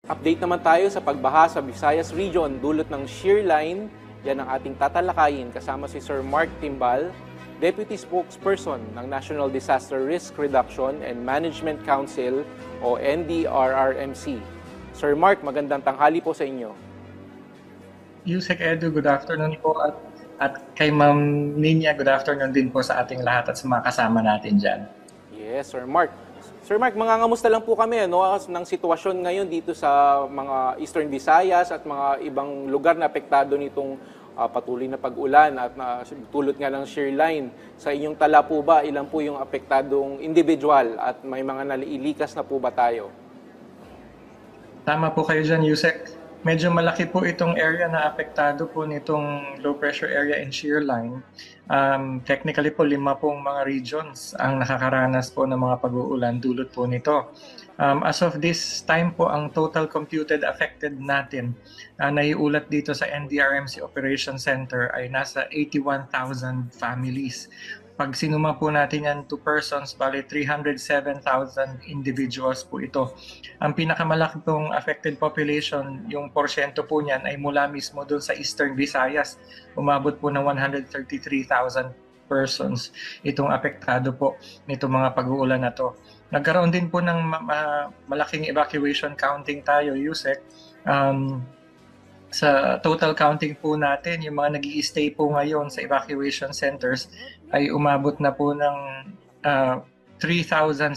Update naman tayo sa pagbaha sa Visayas Region dulot ng shear line. Yan ang ating tatalakayin kasama si Sir Mark Timbal, Deputy Spokesperson ng National Disaster Risk Reduction and Management Council o NDRRMC. Sir Mark, magandang tanghali po sa inyo. Yusek Edu, good afternoon po at kay Ma'am Ninya, good afternoon din po sa ating lahat at sa mga kasama natin dyan. Yes, Sir Mark. Sir Mark, mangangamusta lang po kami ng sitwasyon ngayon dito sa mga Eastern Visayas at mga ibang lugar na apektado nitong patuloy na pag-ulan at tulot nga ng shear line. Sa inyong tala po ba, ilan po yung apektadong individual at may mga naliilikas na po ba tayo? Tama po kayo dyan, Yusek. Medyo malaki po itong area na apektado po nitong low pressure area and shear line. Technically po 5 pong mga regions ang nakakaranas po ng mga pag-uulan dulot po nito. As of this time po, ang total computed affected natin naiulat dito sa NDRMC Operations Center ay nasa 81,000 families. Pag sinuma po natin yan to persons, bali 307,000 individuals po ito. Ang pinakamalaki pong affected population, yung porsyento po niyan ay mula mismo doon sa Eastern Visayas. Umabot po ng 133,000 persons itong apektado po nitong mga pag-uulan na to. Nagkaroon din po ng malaking evacuation counting tayo, Yusek. Sa total counting po natin, yung mga nag-i-stay po ngayon sa evacuation centers ay umabot na po ng 3,670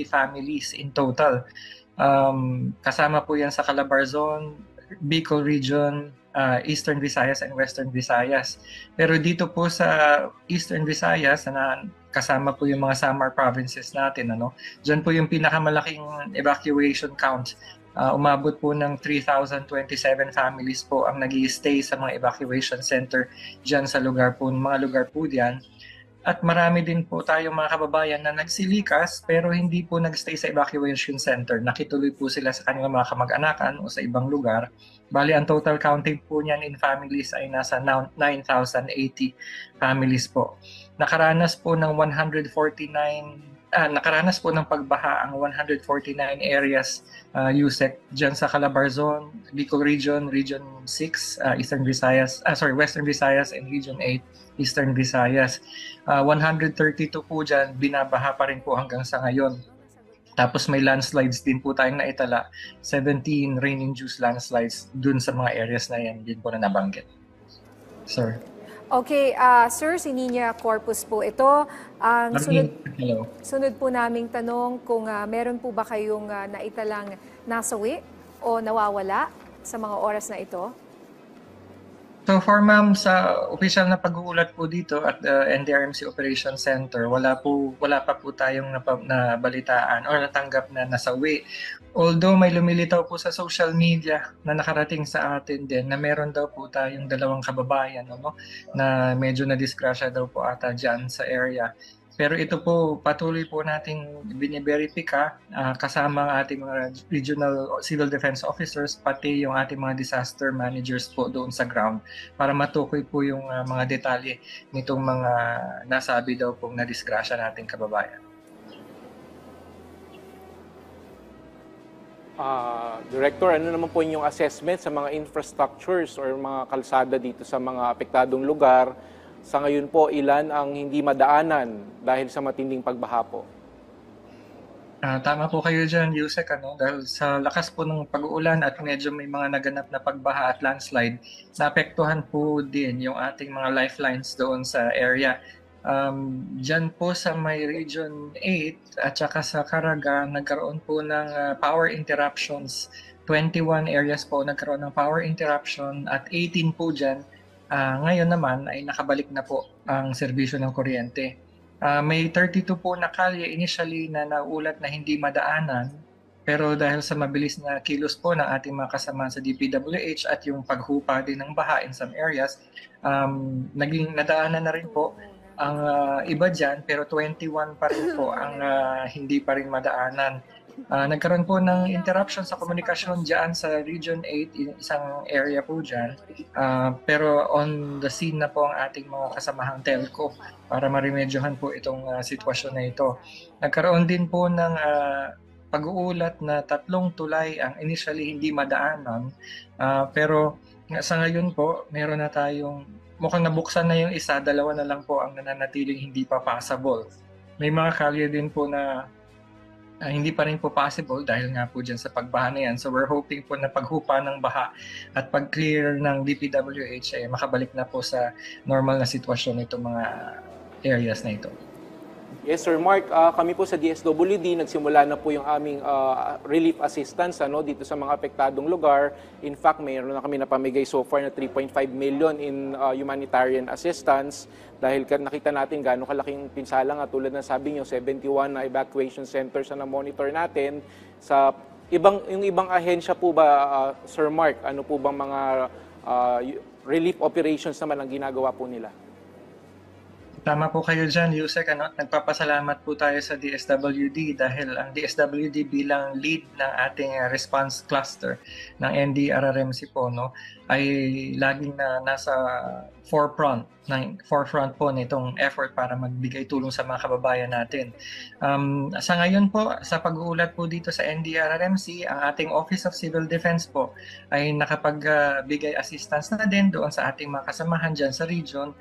families in total. Kasama po yan sa Calabarzon, Bicol Region, Eastern Visayas and Western Visayas. Pero dito po sa Eastern Visayas, na kasama po yung mga Samar provinces natin, dyan po yung pinakamalaking evacuation count. Umabot po ng 3,027 families po ang nag-i-stay sa mga evacuation center dyan sa mga lugar po diyan. At marami din po tayong mga kababayan na nagsilikas pero hindi po nag-stay sa evacuation center. Nakituloy po sila sa kanilang mga kamag-anakan o sa ibang lugar. Bali, ang total counting po niyan in families ay nasa 9,080 families po. Nakaranas po ng pagbaha ang 149 areas, USEC, dyan sa Calabarzon, Bicol Region, Region 6, Western Visayas and Region 8, Eastern Visayas. 132 po dyan, binabaha pa rin po hanggang sa ngayon. Tapos may landslides din po tayong naitala, 17 rain-induced landslides dun sa mga areas na yan, din po na nabanggit. Sir. Okay, Sir, si Ninya Corpus po ito. Sunod po naming tanong kung meron po ba kayong naitalang nasawi o nawawala sa mga oras na ito? So far, ma'am, sa official na pag-uulat po dito at NDRMC Operations Center, wala pa po tayong nabalitaan o natanggap na nasawi. Although may lumilitaw po sa social media na nakarating sa atin din na meron daw po tayong 2 kababayan na medyo na-disgrasya daw po ata dyan sa area. Pero ito po, patuloy po nating biniberipika kasama ang ating mga regional civil defense officers, pati yung ating mga disaster managers po doon sa ground para matukoy po yung mga detalye nitong mga nasabi daw pong na-disgrasya nating kababayan. Director, ano naman po inyong assessment sa mga infrastructures or mga kalsada dito sa mga apektadong lugar? Sa ngayon po, ilan ang hindi madaanan dahil sa matinding pagbaha po? Tama po kayo dyan, Yusek, dahil sa lakas po ng pag-uulan at medyo may mga naganap na pagbaha at landslide, naapektuhan po din yung ating mga lifelines doon sa area. Dyan po sa may Region 8 at saka sa Caraga, nagkaroon po ng power interruptions. 21 areas po nagkaroon ng power interruption at 18 po dyan. Ngayon naman ay nakabalik na po ang serbisyo ng kuryente. May 32 po na kalye initially na naulat na hindi madaanan, pero dahil sa mabilis na kilos po ng ating mga kasama sa DPWH at yung paghupa din ng baha in some areas, naging nadaanan na rin po ang iba dyan, pero 21 pa rin po ang hindi pa rin madaanan. Nagkaroon po ng interruption sa komunikasyon dyan sa Region 8, isang area po dyan. Pero on the scene na po ang ating mga kasamahang telco para maremedyohan po itong sitwasyon na ito. Nagkaroon din po ng pag-uulat na 3 tulay ang initially hindi madaanan. Pero sa ngayon po, meron na tayong, mukhang nabuksan na yung isa, 2 na lang po ang nananatiling hindi pa passable. May mga kalye din po na hindi pa rin po possible dahil nga po dyan sa pagbaha na yan. So we're hoping po na paghupa ng baha at pag-clear ng DPWH makabalik na po sa normal na sitwasyon itong mga areas na ito. Yes, Sir Mark. Kami po sa DSWD, nagsimula na po yung aming relief assistance dito sa mga apektadong lugar. In fact, mayroon na kami napamigay so far na 3.5 million in humanitarian assistance dahil nakita natin gaano kalaking pinsala nga tulad ng sabi niyo, 71 na evacuation centers na monitor natin. Sa yung ibang ahensya po ba, Sir Mark, ano po bang mga relief operations naman ang ginagawa po nila? Tama po kayo dyan, Yusek. Nagpapasalamat po tayo sa DSWD dahil ang DSWD bilang lead ng ating response cluster ng NDRRMC po ay laging nasa forefront po nitong effort para magbigay tulong sa mga kababayan natin. Sa ngayon po, sa pag-uulat po dito sa NDRRMC, ang ating Office of Civil Defense po ay nakapagbigay assistance na din doon sa ating mga kasamahan dyan sa region.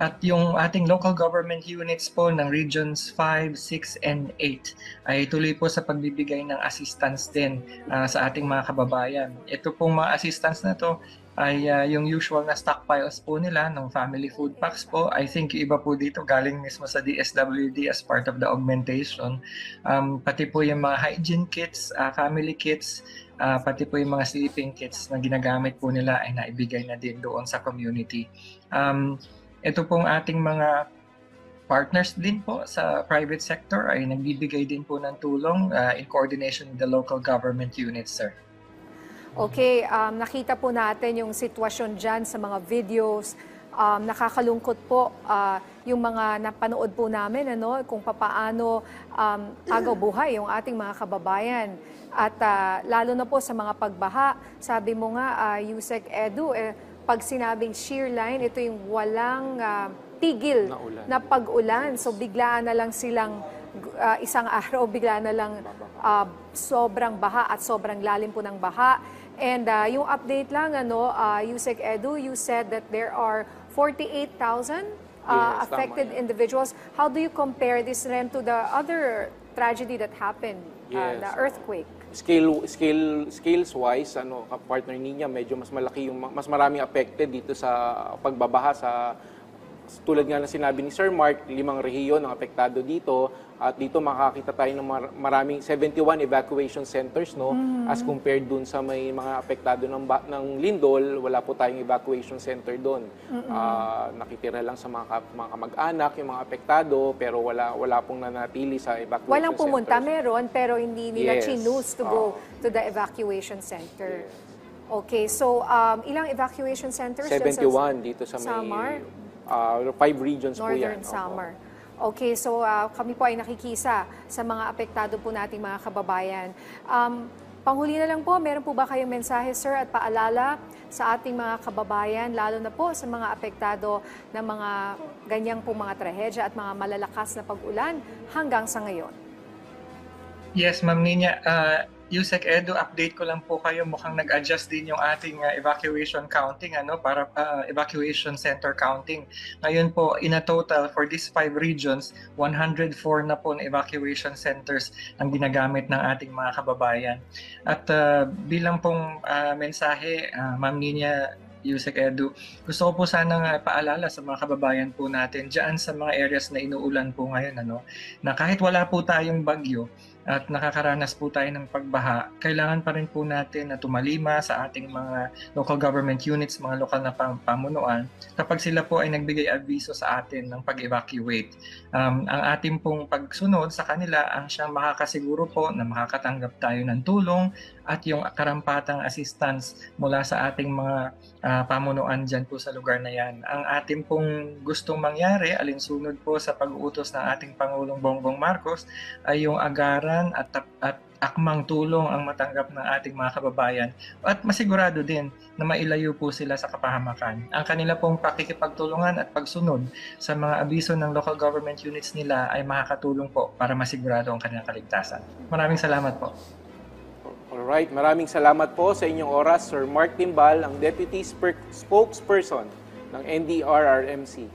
At yung ating local government units po ng Regions 5, 6, and 8 ay tuloy po sa pagbibigay ng assistance din sa ating mga kababayan. Ito pong mga assistance na to ay yung usual na stockpiles po nila ng family food packs po. I think yung iba po dito galing mismo sa DSWD as part of the augmentation. Pati po yung mga hygiene kits, family kits, pati po yung mga sleeping kits na ginagamit po nila ay naibigay na din doon sa community. Ito pong ating mga partners din po sa private sector ay nagbibigay din po ng tulong in coordination with the local government units, sir. Okay, nakita po natin yung sitwasyon dyan sa mga videos. Nakakalungkot po yung mga napanood po namin kung papaano agaw buhay yung ating mga kababayan. At lalo na po sa mga pagbaha, sabi mo nga, Yusek Edu, pag sinabing shear line, ito yung walang tigil na pag-ulan. So biglaan na lang silang isang araw, bigla na lang sobrang baha at sobrang lalim po ng baha. And yung update lang, Yusek Edu, you said that there are 48,000 affected individuals. How do you compare this rin to the other tragedy that happened, the earthquake? Scales wise, partner niya medyo mas malaki mas maraming affected dito sa pagbabaha sa tulad nga na sinabi ni Sir Mark, 5 rehiyon ang apektado dito at dito makakita tayo ng maraming 71 evacuation centers as compared dun sa may mga apektado ng lindol, wala po tayong evacuation center doon. Nakitira lang sa mga kamag-anak yung mga apektado pero wala pong nanatili sa evacuation Walang pumunta, centers. meron pero hindi nila choose to go to the evacuation center. Okay, so ilang evacuation centers? 71 dito sa Samar? 5 regions po yan. Northern Samar. Okay, so kami po ay nakikisa sa mga apektado po nating mga kababayan. Panghuli na lang po, meron po ba kayong mensahe, sir, at paalala sa ating mga kababayan, lalo na po sa mga apektado ng mga ganyang po mga trahedya at mga malalakas na pag-ulan hanggang sa ngayon? Yes, Ma'am Nina. Yusek Edu, update ko lang po kayo. Mukhang nag-adjust din yung ating evacuation counting, para evacuation center counting. Ngayon po, in a total for these 5 regions, 104 na po na evacuation centers ang ginagamit ng ating mga kababayan. At bilang pong mensahe, Ma'am Nina, Yusek Edu, gusto ko po sanang paalala sa mga kababayan po natin dyan sa mga areas na inuulan po ngayon, na kahit wala po tayong bagyo, at nakakaranas po tayo ng pagbaha, kailangan pa rin po natin na tumalima sa ating mga local government units, mga lokal na pamunuan, kapag sila po ay nagbigay abiso sa atin ng pag-evacuate. Ang ating pong pagsunod sa kanila ang siyang makakasiguro po na makakatanggap tayo ng tulong at yung karampatang assistance mula sa ating mga pamunuan dyan po sa lugar na yan. Ang ating pong gustong mangyari, alinsunod po sa pag-uutos ng ating Pangulong Bongbong Marcos, ay yung agaran at akmang tulong ang matanggap ng ating mga kababayan at masigurado din na mailayo po sila sa kapahamakan. Ang kanila pong pakikipagtulungan at pagsunod sa mga abiso ng local government units nila ay makakatulong po para masigurado ang kanilang kaligtasan. Maraming salamat po. Alright, maraming salamat po sa inyong oras, Sir Mark Timbal, ang Deputy Spokesperson ng NDRRMC.